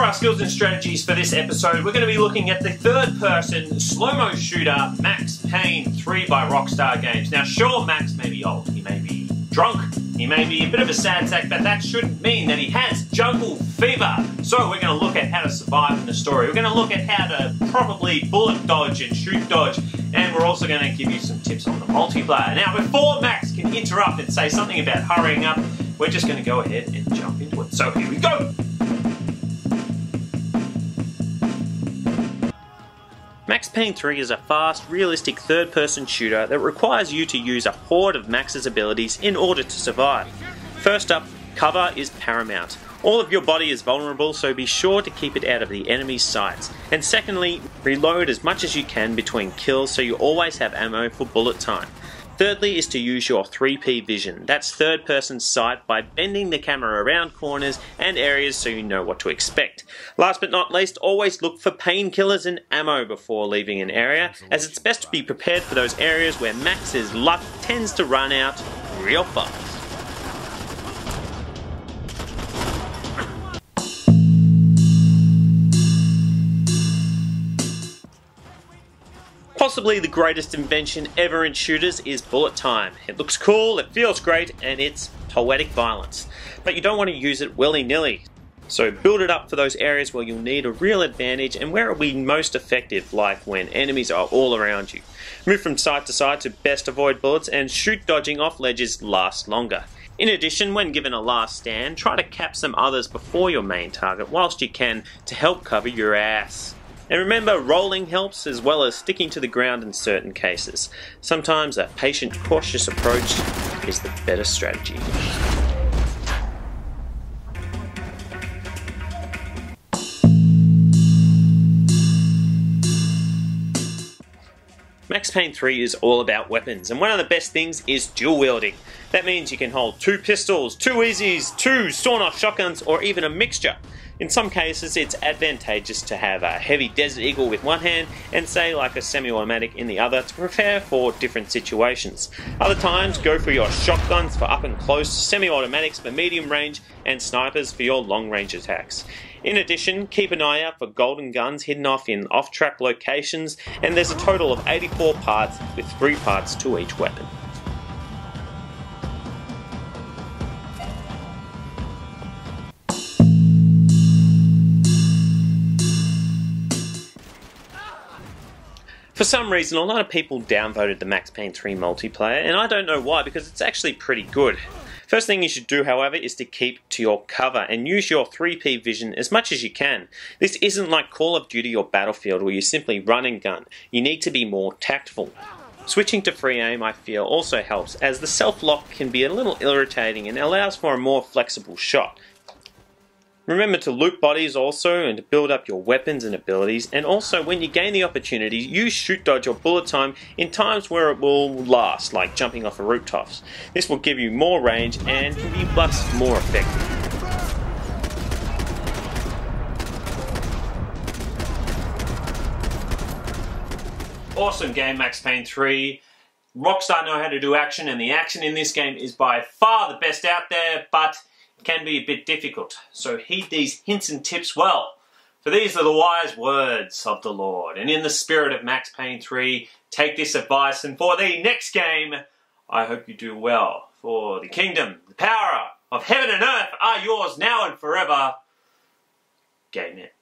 For our skills and strategies for this episode, we're going to be looking at the third-person slow-mo shooter Max Payne 3 by Rockstar Games. Now, sure, Max may be old, he may be drunk, he may be a bit of a sad sack, but that shouldn't mean that he has jungle fever. So we're going to look at how to survive in the story. We're going to look at how to properly bullet dodge and shoot dodge, and we're also going to give you some tips on the multiplayer. Now, before Max can interrupt and say something about hurrying up, we're just going to go ahead and jump into it. So here we go! Max Payne 3 is a fast, realistic third-person shooter that requires you to use a horde of Max's abilities in order to survive. First up, cover is paramount. All of your body is vulnerable, so be sure to keep it out of the enemy's sights. And secondly, reload as much as you can between kills so you always have ammo for bullet time. Thirdly is to use your 3P vision. That's third-person sight by bending the camera around corners and areas so you know what to expect. Last but not least, always look for painkillers and ammo before leaving an area, as it's best to be prepared for those areas where Max's luck tends to run out real fast. Possibly the greatest invention ever in shooters is bullet time. It looks cool, it feels great, and it's poetic violence. But you don't want to use it willy-nilly. So build it up for those areas where you'll need a real advantage and where it will be most effective, like when enemies are all around you. Move from side to side to best avoid bullets, and shoot dodging off ledges lasts longer. In addition, when given a last stand, try to cap some others before your main target whilst you can to help cover your ass. And remember, rolling helps as well as sticking to the ground in certain cases. Sometimes a patient, cautious approach is the better strategy. Max Payne 3 is all about weapons, and one of the best things is dual wielding. That means you can hold 2 pistols, 2 Uzis, 2 sawn-off shotguns, or even a mixture. In some cases, it's advantageous to have a heavy Desert Eagle with one hand and say like a semi-automatic in the other to prepare for different situations. Other times, go for your shotguns for up and close, semi-automatics for medium range, and snipers for your long range attacks. In addition, keep an eye out for golden guns hidden off in off-track locations, and there's a total of 84 parts with 3 parts to each weapon. For some reason, a lot of people downvoted the Max Payne 3 multiplayer, and I don't know why, because it's actually pretty good. First thing you should do, however, is to keep to your cover and use your 3P vision as much as you can. This isn't like Call of Duty or Battlefield where you simply run and gun. You need to be more tactful. Switching to free aim, I feel, also helps, as the self-lock can be a little irritating and allows for a more flexible shot. Remember to loot bodies also and to build up your weapons and abilities, and also when you gain the opportunity, use shoot dodge or bullet time in times where it will last, like jumping off a rooftops. This will give you more range and can be thus more effective. Awesome game, Max Payne 3. Rockstar know how to do action, and the action in this game is by far the best out there, but can be a bit difficult, so heed these hints and tips well, for these are the wise words of the Lord. And in the spirit of Max Payne 3, take this advice, and for the next game, I hope you do well, for the kingdom, the power of heaven and earth are yours now and forever. Game it.